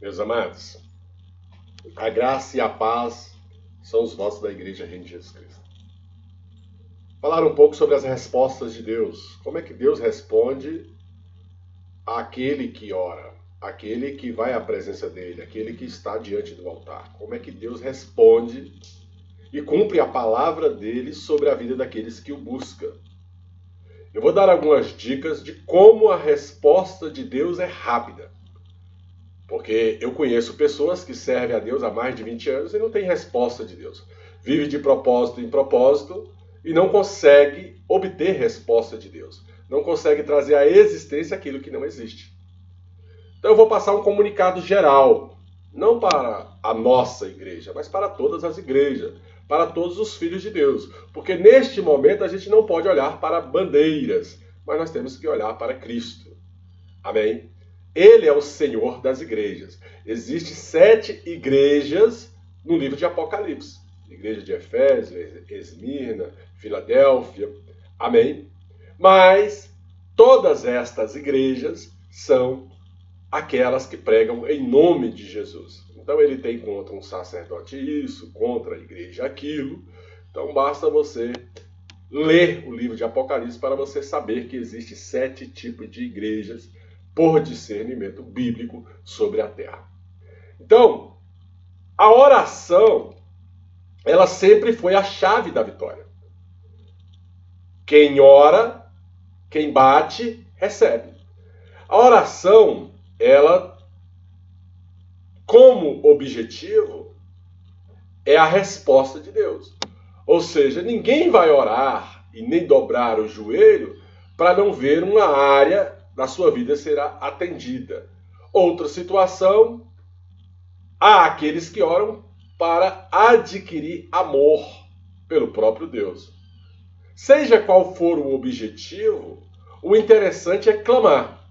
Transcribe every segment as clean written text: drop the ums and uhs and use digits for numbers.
Meus amados, a graça e a paz são os votos da Igreja Reino de Jesus Cristo. Falar um pouco sobre as respostas de Deus. Como é que Deus responde àquele que ora, àquele que vai à presença dele, àquele que está diante do altar. Como é que Deus responde e cumpre a palavra dele sobre a vida daqueles que o buscam. Eu vou dar algumas dicas de como a resposta de Deus é rápida. Porque eu conheço pessoas que servem a Deus há mais de 20 anos e não tem resposta de Deus. Vive de propósito em propósito e não consegue obter resposta de Deus. Não consegue trazer à existência aquilo que não existe. Então eu vou passar um comunicado geral, não para a nossa igreja, mas para todas as igrejas, para todos os filhos de Deus. Porque neste momento a gente não pode olhar para bandeiras, mas nós temos que olhar para Cristo. Amém? Ele é o Senhor das igrejas. Existem 7 igrejas no livro de Apocalipse. Igreja de Efésio, Esmirna, Filadélfia. Amém? Mas todas estas igrejas são aquelas que pregam em nome de Jesus. Então ele tem contra um sacerdote isso, contra a igreja aquilo. Então basta você ler o livro de Apocalipse para você saber que existem 7 tipos de igrejas por discernimento bíblico sobre a terra. Então, a oração, ela sempre foi a chave da vitória. Quem ora, quem bate, recebe. A oração, ela, como objetivo, é a resposta de Deus. Ou seja, ninguém vai orar e nem dobrar o joelho para não ver uma área da sua vida será atendida. Outra situação, há aqueles que oram para adquirir amor pelo próprio Deus. Seja qual for o objetivo, o interessante é clamar.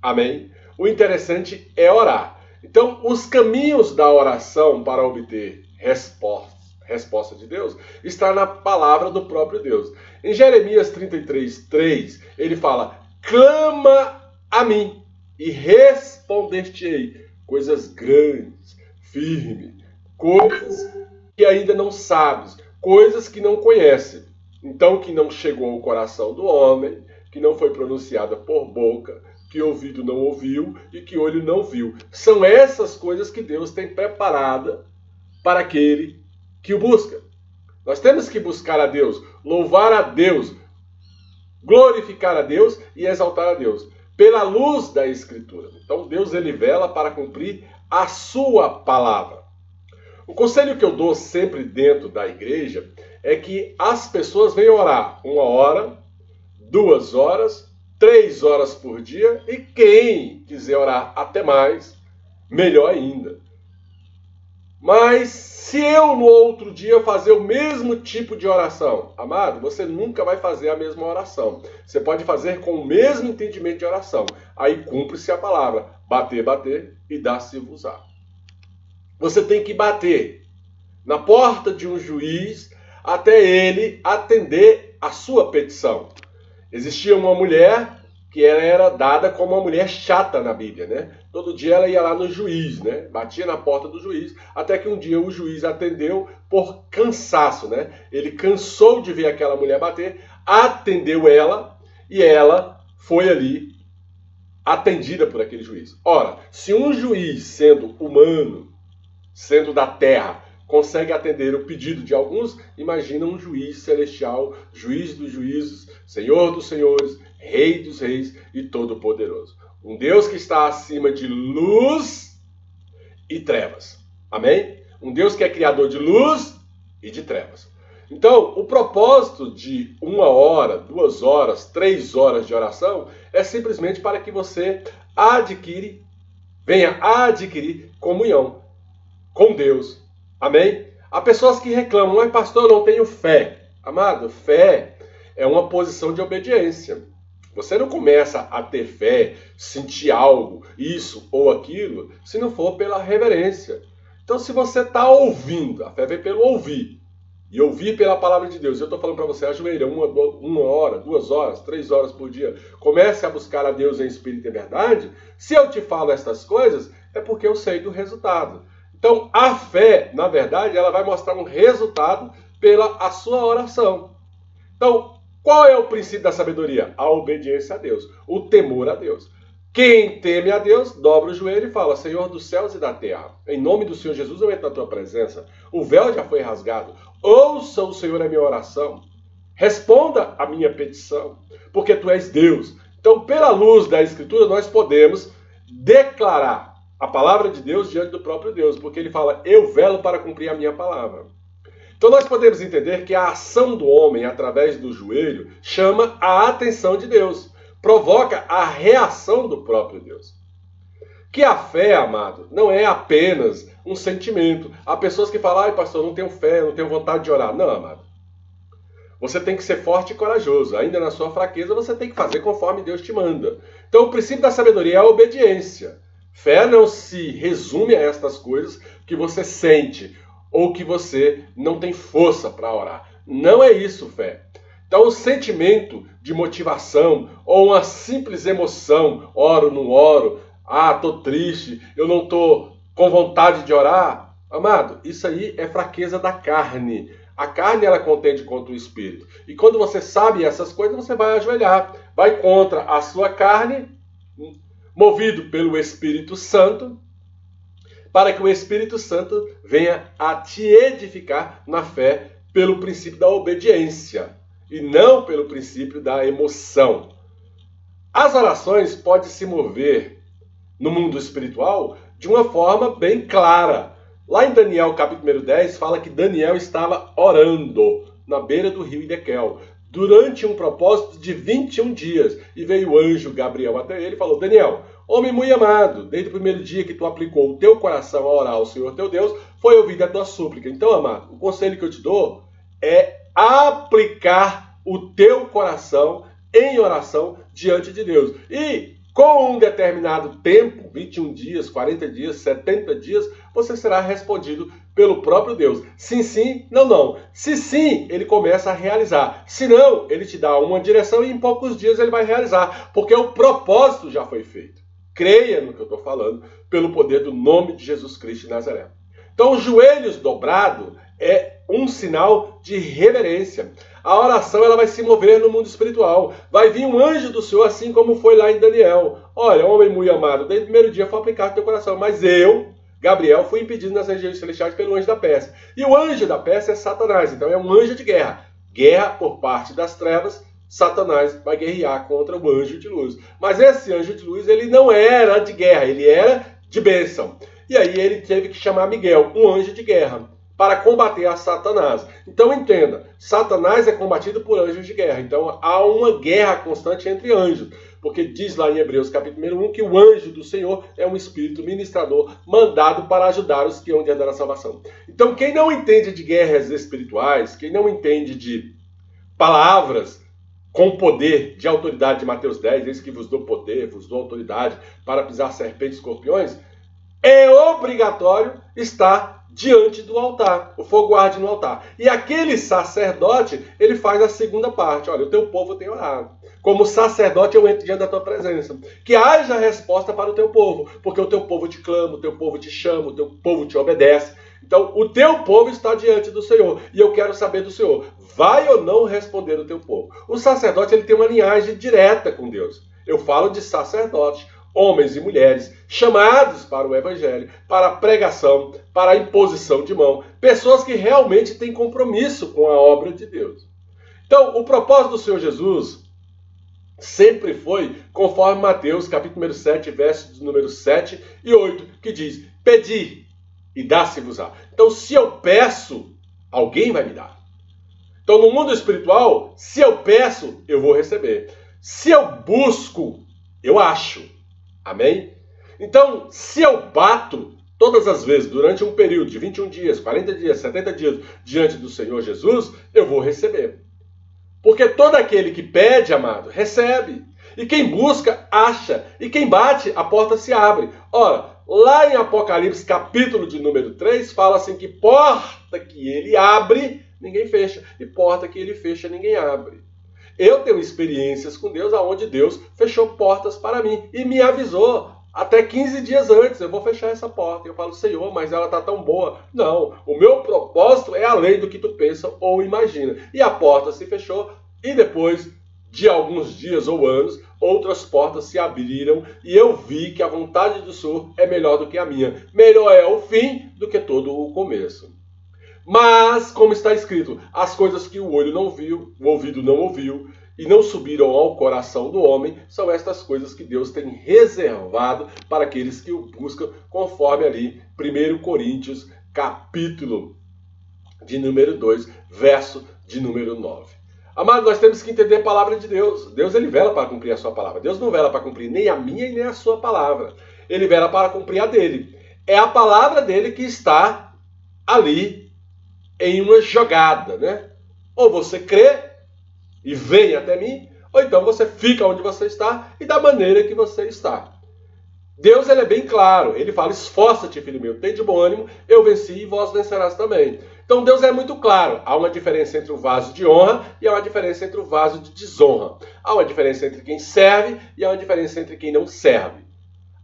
Amém? O interessante é orar. Então, os caminhos da oração para obter resposta de Deus está na palavra do próprio Deus. Em Jeremias 33:3, ele fala: clama a mim e responder-te-ei coisas grandes, firmes, coisas que ainda não sabes, coisas que não conhece. Então, que não chegou ao coração do homem, que não foi pronunciada por boca, que ouvido não ouviu e que olho não viu. São essas coisas que Deus tem preparada para aquele que o busca. Nós temos que buscar a Deus, louvar a Deus, glorificar a Deus e exaltar a Deus, pela luz da Escritura. Então Deus, ele vela para cumprir a sua palavra. O conselho que eu dou sempre dentro da igreja é que as pessoas venham orar 1 hora, 2 horas, 3 horas por dia, e quem quiser orar até mais, melhor ainda. Mas se eu no outro dia fazer o mesmo tipo de oração, amado, você nunca vai fazer a mesma oração. Você pode fazer com o mesmo entendimento de oração. Aí cumpre-se a palavra: bater, bater e dar-se-vos-á. Você tem que bater na porta de um juiz até ele atender a sua petição. Existia uma mulher que ela era dada como uma mulher chata na Bíblia, né? Todo dia ela ia lá no juiz, né? Batia na porta do juiz, até que um dia o juiz atendeu por cansaço, né? Ele cansou de ver aquela mulher bater, atendeu ela e ela foi ali atendida por aquele juiz. Ora, se um juiz, sendo humano, sendo da terra, consegue atender o pedido de alguns, imagina um juiz celestial, juiz dos juízes, Senhor dos senhores, Rei dos reis e todo-poderoso. Um Deus que está acima de luz e trevas. Amém? Um Deus que é criador de luz e de trevas. Então, o propósito de 1 hora, 2 horas, 3 horas de oração é simplesmente para que você venha adquirir comunhão com Deus. Amém? Há pessoas que reclamam: mas pastor, eu não tenho fé. Amado, fé é uma posição de obediência. Você não começa a ter fé, sentir algo, isso ou aquilo, se não for pela reverência. Então, se você está ouvindo, a fé vem pelo ouvir, e ouvir pela palavra de Deus. Eu estou falando para você, ajoelha 1 hora, 2 horas, 3 horas por dia. Comece a buscar a Deus em espírito e verdade. Se eu te falo estas coisas, É porque eu sei do resultado. Então, a fé, na verdade, ela vai mostrar um resultado pela a sua oração. Então, qual é o princípio da sabedoria? A obediência a Deus, o temor a Deus. Quem teme a Deus, dobra o joelho e fala: Senhor dos céus e da terra, em nome do Senhor Jesus eu entro na tua presença, o véu já foi rasgado, ouça o Senhor a minha oração, responda a minha petição, porque tu és Deus. Então, pela luz da Escritura, nós podemos declarar a palavra de Deus diante do próprio Deus, porque ele fala: eu velo para cumprir a minha palavra. Então nós podemos entender que a ação do homem através do joelho chama a atenção de Deus, provoca a reação do próprio Deus. Que a fé, amado, não é apenas um sentimento. Há pessoas que falam: ai, pastor, não tenho fé, não tenho vontade de orar. Não, amado. Você tem que ser forte e corajoso. Ainda na sua fraqueza, você tem que fazer conforme Deus te manda. Então o princípio da sabedoria é a obediência. Fé não se resume a estas coisas que você sente ou que você não tem força para orar. Não é isso, fé. Então o sentimento de motivação ou uma simples emoção, oro, não oro, tô triste, eu não tô com vontade de orar, amado, isso aí é fraqueza da carne. A carne, ela contende contra o espírito. E quando você sabe essas coisas, você vai ajoelhar, vai contra a sua carne, movido pelo Espírito Santo, para que o Espírito Santo venha a te edificar na fé pelo princípio da obediência e não pelo princípio da emoção. As orações podem se mover no mundo espiritual de uma forma bem clara. Lá em Daniel, capítulo 10, fala que Daniel estava orando na beira do rio Hidekel durante um propósito de 21 dias. E veio o anjo Gabriel até ele e falou: Daniel, homem muito amado, desde o primeiro dia que tu aplicou o teu coração a orar ao Senhor teu Deus, foi ouvida a tua súplica. Então, amado, o conselho que eu te dou é aplicar o teu coração em oração diante de Deus. E com um determinado tempo, 21 dias, 40 dias, 70 dias, você será respondido pelo próprio Deus. Sim, sim, não, não. Se sim, ele começa a realizar. Se não, ele te dá uma direção e em poucos dias ele vai realizar, porque o propósito já foi feito. Creia no que eu estou falando, pelo poder do nome de Jesus Cristo de Nazaré. Então, os joelhos dobrados é um sinal de reverência. A oração ela vai se mover no mundo espiritual. Vai vir um anjo do Senhor, assim como foi lá em Daniel. Olha, homem muito amado, desde o primeiro dia foi aplicado no teu coração, mas eu, Gabriel, fui impedido nas regiões celestiais pelo anjo da Pérsia. E o anjo da Pérsia é Satanás, então é um anjo de guerra. Guerra por parte das trevas, Satanás vai guerrear contra o anjo de luz. Mas esse anjo de luz, ele não era de guerra, ele era de bênção. E aí ele teve que chamar Miguel, um anjo de guerra, para combater a Satanás. Então entenda, Satanás é combatido por anjos de guerra. Então há uma guerra constante entre anjos. Porque diz lá em Hebreus capítulo 1 que o anjo do Senhor é um espírito ministrador mandado para ajudar os que hão de herdar a salvação. Então quem não entende de guerras espirituais, quem não entende de palavras com poder de autoridade de Mateus 10, eis que vos dou poder, vos dou autoridade para pisar serpentes e escorpiões, é obrigatório estar diante do altar, o fogo arde no altar. E aquele sacerdote, ele faz a segunda parte. Olha, o teu povo tem orado. Como sacerdote, eu entro diante da tua presença. Que haja resposta para o teu povo, porque o teu povo te clama, o teu povo te chama, o teu povo te obedece. Então, o teu povo está diante do Senhor. E eu quero saber do Senhor, vai ou não responder o teu povo? O sacerdote, ele tem uma linhagem direta com Deus. Eu falo de sacerdote, homens e mulheres chamados para o evangelho, para a pregação, para a imposição de mão. Pessoas que realmente têm compromisso com a obra de Deus. Então, o propósito do Senhor Jesus sempre foi, conforme Mateus, capítulo 7, versos número 7 e 8, que diz: pedi e dá-se-vos-á. Então, se eu peço, alguém vai me dar. Então, no mundo espiritual, se eu peço, eu vou receber. Se eu busco, eu acho. Amém? Então, se eu bato todas as vezes durante um período de 21 dias, 40 dias, 70 dias diante do Senhor Jesus, eu vou receber. Porque todo aquele que pede, amado, recebe. E quem busca, acha. E quem bate, a porta se abre. Ora, lá em Apocalipse, capítulo de número 3, fala assim que porta que ele abre, ninguém fecha. E porta que ele fecha, ninguém abre. Eu tenho experiências com Deus onde Deus fechou portas para mim e me avisou. Até 15 dias antes eu vou fechar essa porta. Eu falo, Senhor, mas ela está tão boa. Não, o meu propósito é além do que tu pensa ou imagina. E a porta se fechou e depois de alguns dias ou anos, outras portas se abriram e eu vi que a vontade do Senhor é melhor do que a minha. Melhor é o fim do que todo o começo. Mas, como está escrito, as coisas que o olho não viu, o ouvido não ouviu, e não subiram ao coração do homem, são estas coisas que Deus tem reservado para aqueles que o buscam, conforme ali 1 Coríntios, capítulo de número 2, verso de número 9. Amado, nós temos que entender a palavra de Deus. Deus, ele vela para cumprir a sua palavra. Deus não vela para cumprir nem a minha e nem a sua palavra. Ele vela para cumprir a dele. É a palavra dele que está ali em uma jogada, né? Ou você crê e vem até mim, ou então você fica onde você está e da maneira que você está. Deus, ele é bem claro, ele fala, esforça-te, filho meu, tem de bom ânimo, eu venci e vós vencerás também. Então Deus é muito claro, há uma diferença entre o vaso de honra e há uma diferença entre o vaso de desonra. Há uma diferença entre quem serve e há uma diferença entre quem não serve.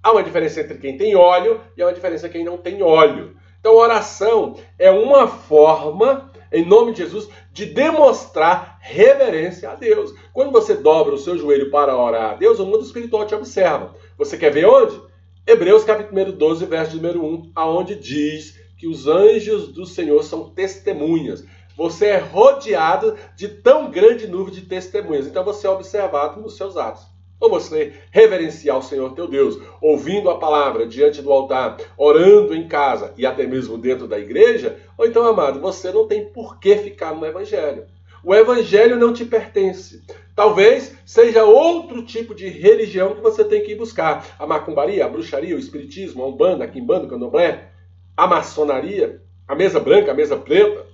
Há uma diferença entre quem tem óleo e há uma diferença entre quem não tem óleo. Então oração é uma forma, em nome de Jesus, de demonstrar reverência a Deus. Quando você dobra o seu joelho para orar a Deus, o mundo espiritual te observa. Você quer ver onde? Hebreus capítulo 12, verso número 1, aonde diz que os anjos do Senhor são testemunhas. Você é rodeado de tão grande nuvem de testemunhas. Então você é observado nos seus atos. Ou você reverenciar o Senhor teu Deus, ouvindo a palavra diante do altar, orando em casa e até mesmo dentro da igreja, ou então, amado, você não tem por que ficar no Evangelho. O Evangelho não te pertence. Talvez seja outro tipo de religião que você tem que ir buscar. A macumbaria, a bruxaria, o espiritismo, a umbanda, a quimbanda, o candomblé, a maçonaria, a mesa branca, a mesa preta.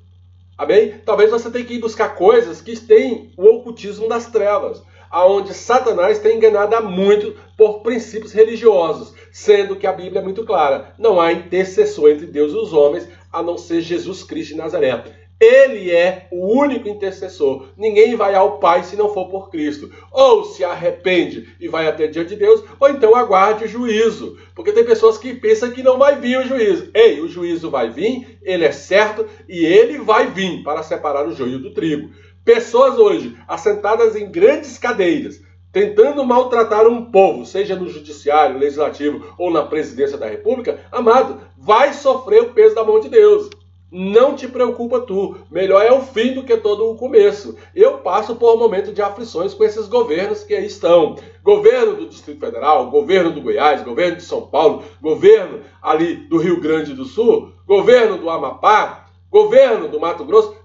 Amém? Talvez você tenha que ir buscar coisas que têm o ocultismo das trevas, aonde Satanás tem enganado a muito por princípios religiosos, sendo que a Bíblia é muito clara. Não há intercessor entre Deus e os homens, a não ser Jesus Cristo de Nazaré. Ele é o único intercessor. Ninguém vai ao Pai se não for por Cristo. Ou se arrepende e vai até diante de Deus, ou então aguarde o juízo. Porque tem pessoas que pensam que não vai vir o juízo. Ei, o juízo vai vir, ele é certo, e ele vai vir para separar o joio do trigo. Pessoas hoje, assentadas em grandes cadeiras, tentando maltratar um povo, seja no judiciário, legislativo ou na presidência da república, amado, vai sofrer o peso da mão de Deus. Não te preocupa tu, melhor é o fim do que todo o começo. Eu passo por um momento de aflições com esses governos que aí estão. Governo do Distrito Federal, governo do Goiás, governo de São Paulo, governo ali do Rio Grande do Sul, governo do Amapá, governo do Mato Grosso.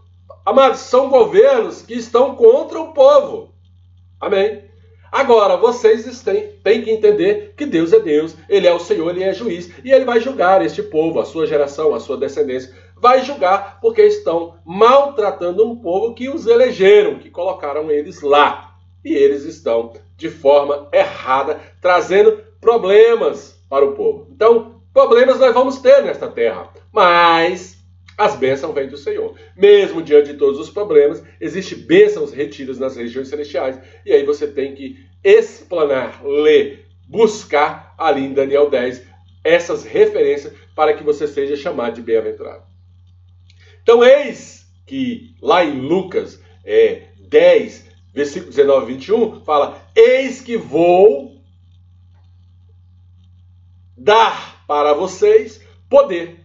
Amados, são governos que estão contra o povo. Amém? Agora, vocês têm que entender que Deus é Deus, Ele é o Senhor, Ele é juiz, e Ele vai julgar este povo, a sua geração, a sua descendência. Vai julgar porque estão maltratando um povo que os elegeram, que colocaram eles lá. E eles estão, de forma errada, trazendo problemas para o povo. Então, problemas nós vamos ter nesta terra, mas as bênçãos vêm do Senhor. Mesmo diante de todos os problemas, existem bênçãos retidas nas regiões celestiais. E aí você tem que explanar, ler, buscar ali em Daniel 10 essas referências para que você seja chamado de bem-aventurado. Então, eis que lá em Lucas 10, versículo 19 e 21, fala: eis que vou dar para vocês poder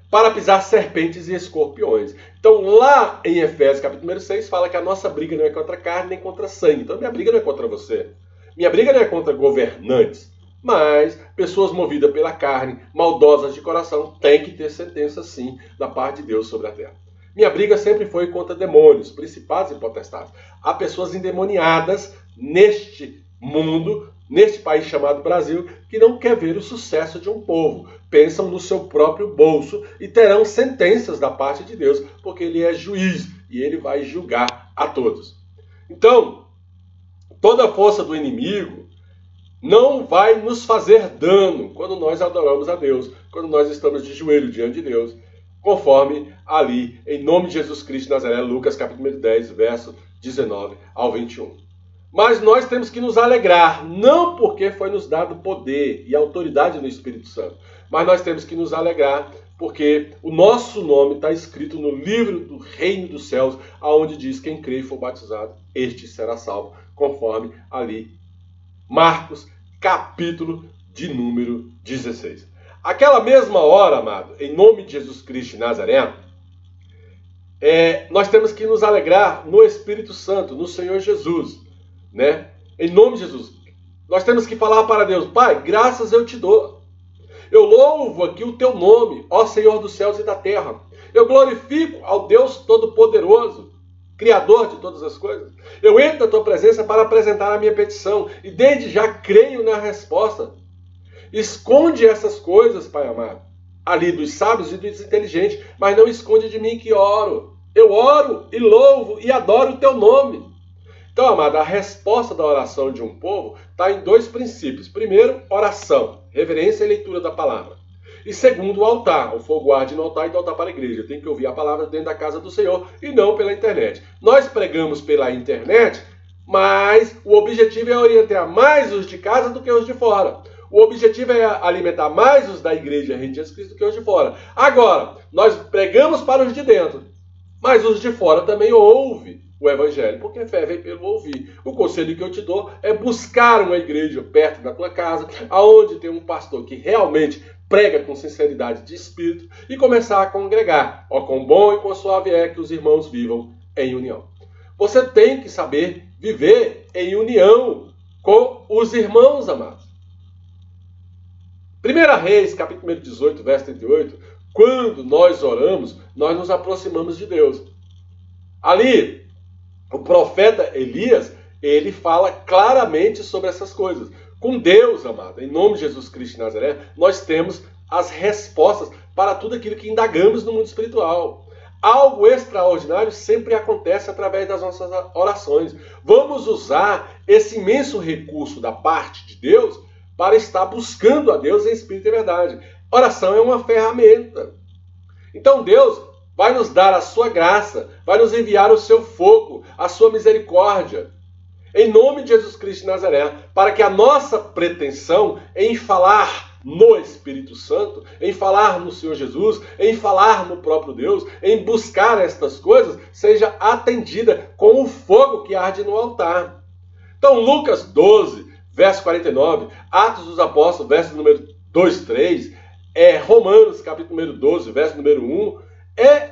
para pisar serpentes e escorpiões. Então, lá em Efésios, capítulo 6, fala que a nossa briga não é contra carne nem contra sangue. Então, minha briga não é contra você. Minha briga não é contra governantes. Mas pessoas movidas pela carne, maldosas de coração, têm que ter sentença, sim, da parte de Deus sobre a terra. Minha briga sempre foi contra demônios, principados e potestades. Há pessoas endemoniadas neste mundo, neste país chamado Brasil, que não quer ver o sucesso de um povo. Pensam no seu próprio bolso e terão sentenças da parte de Deus, porque Ele é juiz e Ele vai julgar a todos. Então, toda a força do inimigo não vai nos fazer dano quando nós adoramos a Deus, quando nós estamos de joelho diante de Deus, conforme ali, em nome de Jesus Cristo de Nazaré, Lucas capítulo 10, verso 19 ao 21. Mas nós temos que nos alegrar, não porque foi nos dado poder e autoridade no Espírito Santo, mas nós temos que nos alegrar porque o nosso nome está escrito no livro do Reino dos Céus, aonde diz: quem crê e for batizado, este será salvo, conforme ali Marcos, capítulo de número 16. Aquela mesma hora, amado, em nome de Jesus Cristo de Nazaré, nós temos que nos alegrar no Espírito Santo, no Senhor Jesus, né? Em nome de Jesus. Nós temos que falar para Deus: Pai, graças eu te dou. Eu louvo aqui o teu nome, ó Senhor dos céus e da terra. Eu glorifico ao Deus Todo-Poderoso, Criador de todas as coisas. Eu entro na tua presença para apresentar a minha petição e desde já creio na resposta. Esconde essas coisas, Pai amado, ali dos sábios e dos inteligentes, mas não esconde de mim que oro. Eu oro e louvo e adoro o teu nome. Então, amado, a resposta da oração de um povo está em dois princípios. Primeiro, oração, reverência e leitura da palavra. E segundo, o altar, o fogo arde no altar e do altar para a igreja. Tem que ouvir a palavra dentro da casa do Senhor e não pela internet. Nós pregamos pela internet, mas o objetivo é orientar mais os de casa do que os de fora. O objetivo é alimentar mais os da igreja Rede de Jesus Cristo do que os de fora. Agora, nós pregamos para os de dentro, mas os de fora também ouvem o evangelho, porque fé vem pelo ouvir. O conselho que eu te dou é buscar uma igreja perto da tua casa, aonde tem um pastor que realmente prega com sinceridade de espírito e começar a congregar. Ó, quão bom e quão suave é que os irmãos vivam em união. Você tem que saber viver em união com os irmãos, amados. 1 Reis, capítulo 18, verso 38, quando nós oramos, nós nos aproximamos de Deus. Ali, o profeta Elias, ele fala claramente sobre essas coisas. Com Deus, amado, em nome de Jesus Cristo de Nazaré, nós temos as respostas para tudo aquilo que indagamos no mundo espiritual. Algo extraordinário sempre acontece através das nossas orações. Vamos usar esse imenso recurso da parte de Deus para estar buscando a Deus em espírito e verdade. Oração é uma ferramenta. Então Deus vai nos dar a sua graça, vai nos enviar o seu fogo, a sua misericórdia, em nome de Jesus Cristo de Nazaré, para que a nossa pretensão em falar no Espírito Santo, em falar no Senhor Jesus, em falar no próprio Deus, em buscar estas coisas, seja atendida com o fogo que arde no altar. Então, Lucas 12, verso 49, Atos dos Apóstolos, verso número 2, 3, Romanos, capítulo número 12, verso número 1, é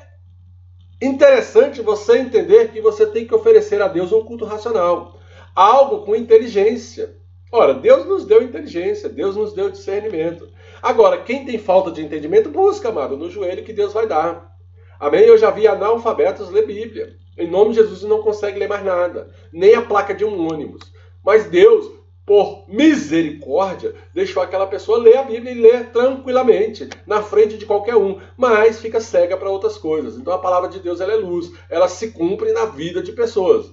interessante você entender que você tem que oferecer a Deus um culto racional, algo com inteligência. Ora, Deus nos deu inteligência, Deus nos deu discernimento. Agora, quem tem falta de entendimento, busca, amado, no joelho que Deus vai dar. Amém? Eu já vi analfabetos ler Bíblia. Em nome de Jesus não consegue ler mais nada, nem a placa de um ônibus. Mas Deus, por misericórdia, deixou aquela pessoa ler a Bíblia e ler tranquilamente, na frente de qualquer um, mas fica cega para outras coisas. Então a palavra de Deus ela é luz, ela se cumpre na vida de pessoas.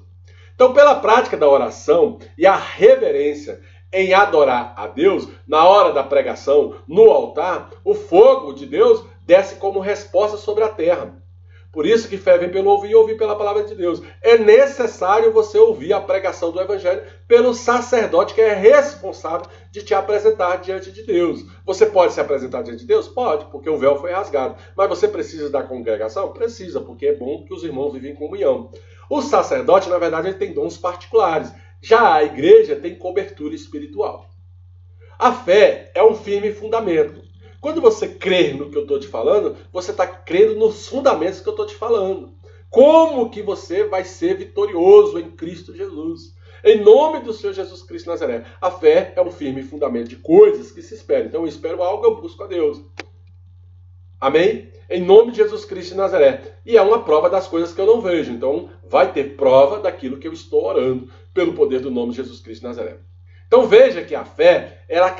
Então, pela prática da oração e a reverência em adorar a Deus, na hora da pregação, no altar, o fogo de Deus desce como resposta sobre a terra. Por isso que fé vem pelo ouvir e ouvir pela palavra de Deus. É necessário você ouvir a pregação do Evangelho pelo sacerdote que é responsável de te apresentar diante de Deus. Você pode se apresentar diante de Deus? Pode, porque o véu foi rasgado. Mas você precisa da congregação? Precisa, porque é bom que os irmãos vivem em comunhão. O sacerdote, na verdade, ele tem dons particulares. Já a igreja tem cobertura espiritual. A fé é um firme fundamento. Quando você crê no que eu estou te falando, você está crendo nos fundamentos que eu estou te falando. Como que você vai ser vitorioso em Cristo Jesus? Em nome do Senhor Jesus Cristo de Nazaré. A fé é um firme fundamento de coisas que se esperam. Então eu espero algo, eu busco a Deus. Amém? Em nome de Jesus Cristo de Nazaré. E é uma prova das coisas que eu não vejo. Então vai ter prova daquilo que eu estou orando pelo poder do nome de Jesus Cristo de Nazaré. Então veja que a fé ela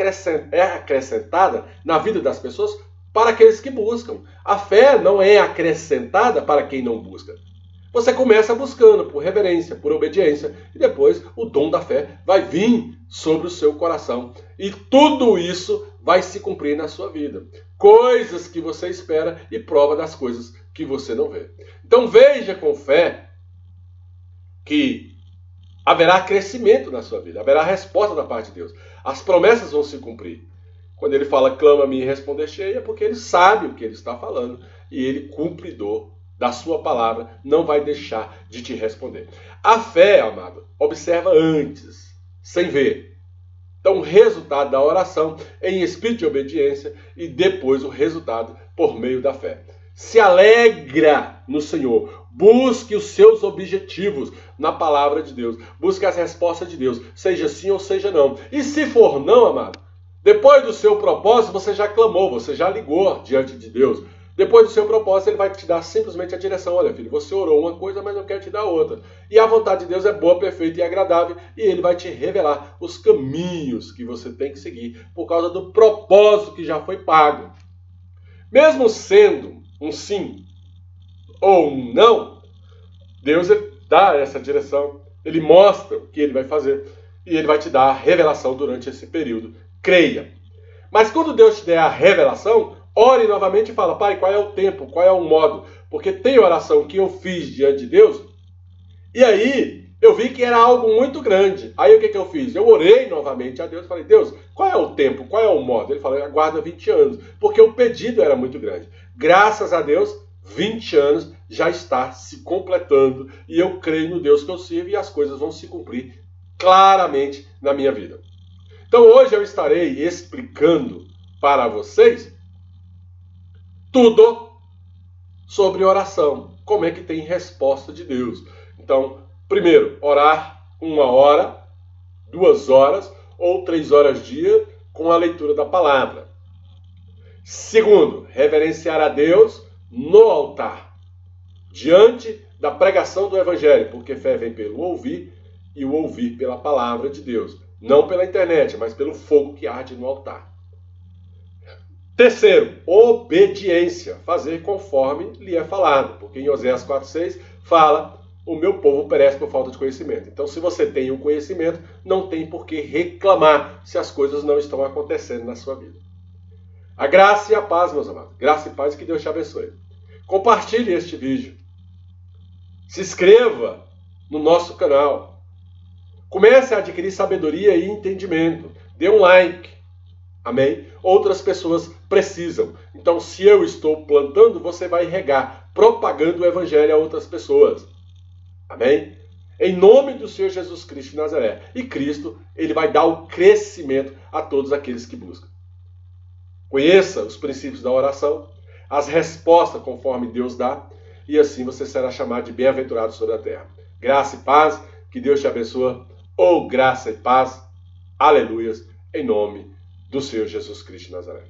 é acrescentada na vida das pessoas para aqueles que buscam. A fé não é acrescentada para quem não busca. Você começa buscando por reverência, por obediência, e depois o dom da fé vai vir sobre o seu coração. E tudo isso vai se cumprir na sua vida. Coisas que você espera e prova das coisas que você não vê. Então veja com fé que haverá crescimento na sua vida, haverá resposta da parte de Deus. As promessas vão se cumprir. Quando ele fala, clama-me e responder-te-ei, é porque ele sabe o que ele está falando e ele, cumpridor da sua palavra, não vai deixar de te responder. A fé, amado, observa antes, sem ver. Então, o resultado da oração em espírito de obediência e depois o resultado por meio da fé. Se alegra no Senhor. Busque os seus objetivos na palavra de Deus. Busque as respostas de Deus, seja sim ou seja não. E se for não, amado, depois do seu propósito, você já clamou, você já ligou diante de Deus. Depois do seu propósito, ele vai te dar simplesmente a direção. Olha, filho, você orou uma coisa, mas não quer te dar outra. E a vontade de Deus é boa, perfeita e agradável. E ele vai te revelar os caminhos que você tem que seguir por causa do propósito que já foi pago. Mesmo sendo um sim ou um não, Deus dá essa direção. Ele mostra o que ele vai fazer. E ele vai te dar a revelação durante esse período. Creia. Mas quando Deus te der a revelação, ore novamente e fala, Pai, qual é o tempo, qual é o modo? Porque tem oração que eu fiz diante de Deus, e aí eu vi que era algo muito grande. Aí o que eu fiz? Eu orei novamente a Deus e falei, Deus, qual é o tempo, qual é o modo? Ele falou, aguarda 20 anos, porque o pedido era muito grande. Graças a Deus, 20 anos já está se completando, e eu creio no Deus que eu sirvo, e as coisas vão se cumprir claramente na minha vida. Então hoje eu estarei explicando para vocês tudo sobre oração. Como é que tem resposta de Deus. Então, primeiro, orar 1 hora, 2 horas ou 3 horas dia com a leitura da palavra. Segundo, reverenciar a Deus no altar, diante da pregação do Evangelho, porque fé vem pelo ouvir e o ouvir pela palavra de Deus. Não pela internet, mas pelo fogo que arde no altar. Terceiro, obediência, fazer conforme lhe é falado, porque em Oséias 4,6 fala, o meu povo perece por falta de conhecimento. Então, se você tem o conhecimento, não tem por que reclamar se as coisas não estão acontecendo na sua vida. A graça e a paz, meus amados. Graça e paz, que Deus te abençoe. Compartilhe este vídeo. Se inscreva no nosso canal. Comece a adquirir sabedoria e entendimento. Dê um like. Amém? Outras pessoas precisam. Então, se eu estou plantando, você vai regar, propagando o Evangelho a outras pessoas. Amém? Em nome do Senhor Jesus Cristo de Nazaré. E Cristo, ele vai dar o crescimento a todos aqueles que buscam. Conheça os princípios da oração, as respostas conforme Deus dá, e assim você será chamado de bem-aventurado sobre a terra. Graça e paz, que Deus te abençoe. Graça e paz, aleluias, em nome do Senhor Jesus Cristo de Nazaré.